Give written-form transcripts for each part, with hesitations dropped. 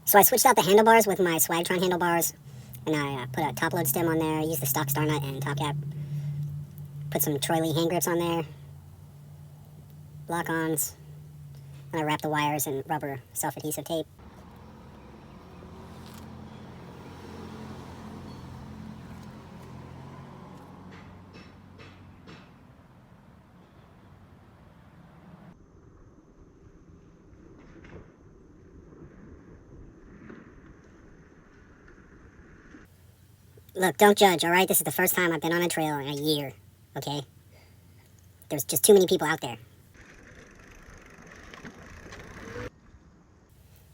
So I switched out the handlebars with my Swagtron handlebars, and I put a top load stem on there, used the stock star nut and top cap, put some Troy Lee hand grips on there, lock-ons, and I wrapped the wires in rubber self-adhesive tape. Look, don't judge, alright? This is the first time I've been on a trail in a year, okay? There's just too many people out there.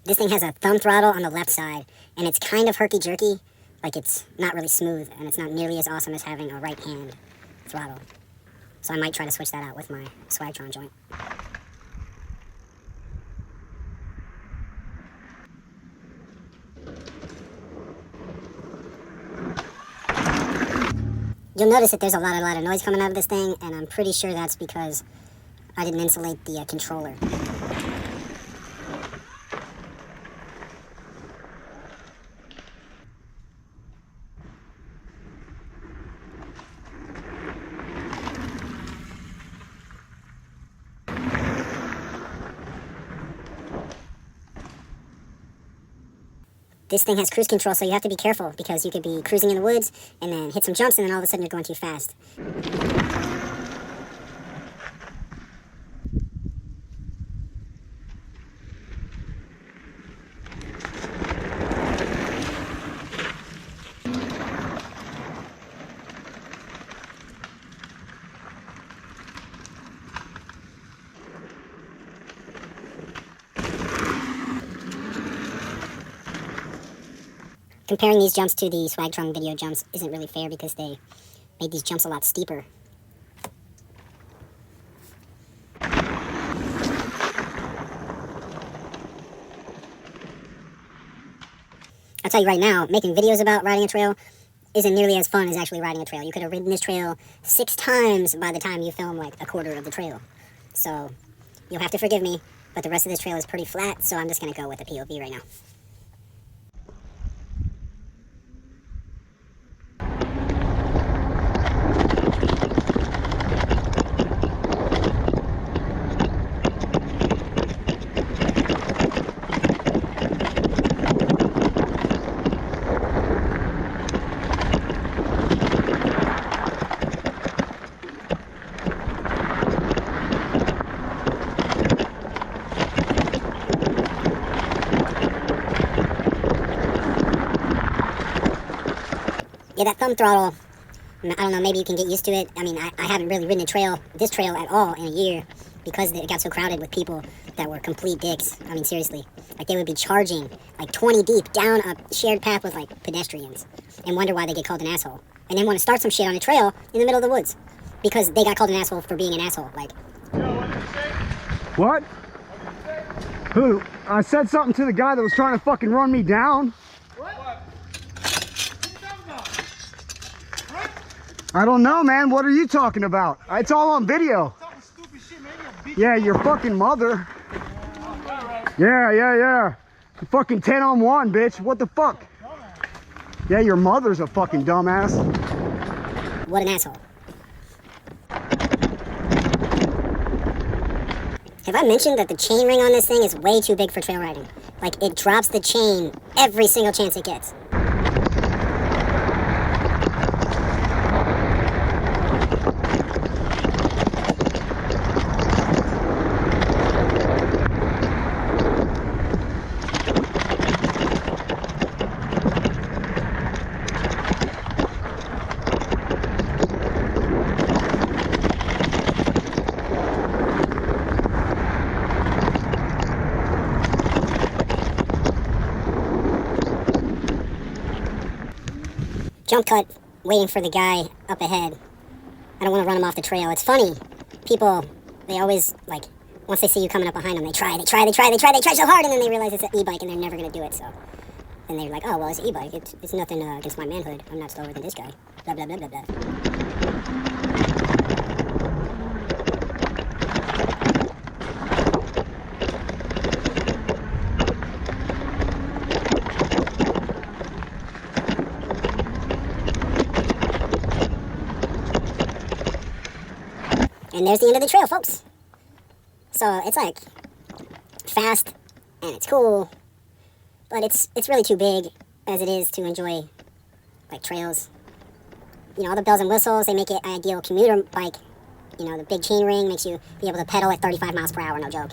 This thing has a thumb throttle on the left side, and it's kind of herky-jerky, like it's not really smooth, and it's not nearly as awesome as having a right-hand throttle. So I might try to switch that out with my Swagtron joint. You'll notice that there's a lot of noise coming out of this thing, and I'm pretty sure that's because I didn't insulate the controller. This thing has cruise control, so you have to be careful because you could be cruising in the woods and then hit some jumps and then all of a sudden you're going too fast. Comparing these jumps to the Swagtron video jumps isn't really fair because they made these jumps a lot steeper. I'll tell you right now, making videos about riding a trail isn't nearly as fun as actually riding a trail. You could have ridden this trail 6 times by the time you film like a quarter of the trail. So you'll have to forgive me, but the rest of this trail is pretty flat, so I'm just going to go with the POV right now. Yeah, that thumb throttle, I don't know, maybe you can get used to it. I mean, I haven't really ridden this trail at all in a year because it got so crowded with people that were complete dicks. I mean, seriously. Like, they would be charging, like, 20 deep down a shared path with, like, pedestrians and wonder why they get called an asshole. And then want to start some shit on a trail in the middle of the woods because they got called an asshole for being an asshole. Like, what? Who? I said something to the guy that was trying to fucking run me down. I don't know, man. What are you talking about? It's all on video. Yeah, your fucking mother. Yeah. You're fucking 10 on 1, bitch. What the fuck? Yeah, your mother's a fucking dumbass. what an asshole. Have I mentioned that the chain ring on this thing is way too big for trail riding? Like, it drops the chain every single chance it gets. Jump cut, waiting for the guy up ahead. I don't want to run him off the trail. It's funny. People, they always, like, once they see you coming up behind them, they try so hard, and then they realize it's an e-bike and they're never going to do it, so. Then they're like, oh, well, it's an e-bike. It's nothing against my manhood. I'm not slower than this guy. Blah, blah, blah, blah, blah. And there's the end of the trail, folks. So it's like fast and it's cool, but it's really too big as it is to enjoy like trails. You know, all the bells and whistles, they make it an ideal commuter bike. You know, the big chain ring makes you be able to pedal at 35 miles per hour, no joke.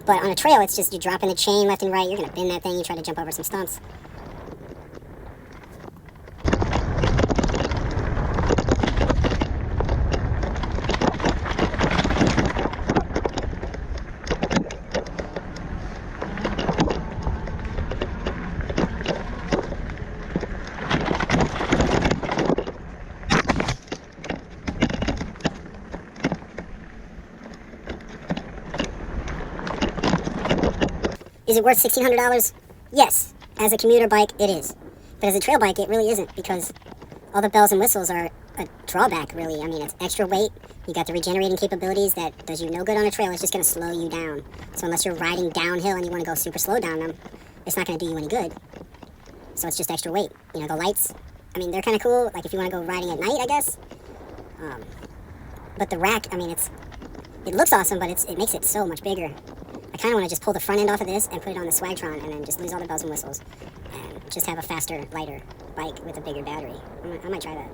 But on a trail, it's just you dropping the chain left and right. You're gonna bend that thing. You try to jump over some stumps. Is it worth $1,600? Yes. As a commuter bike, it is. But as a trail bike, it really isn't, because all the bells and whistles are a drawback, really. I mean, it's extra weight. You got the regenerating capabilities that does you no good on a trail. It's just going to slow you down. So unless you're riding downhill and you want to go super slow down them, it's not going to do you any good. So it's just extra weight. You know, the lights, I mean, they're kind of cool. Like if you want to go riding at night, I guess. But the rack, I mean, it looks awesome, but it makes it so much bigger. I kind of want to just pull the front end off of this and put it on the Swagtron and then just lose all the bells and whistles and just have a faster, lighter bike with a bigger battery. I might try that.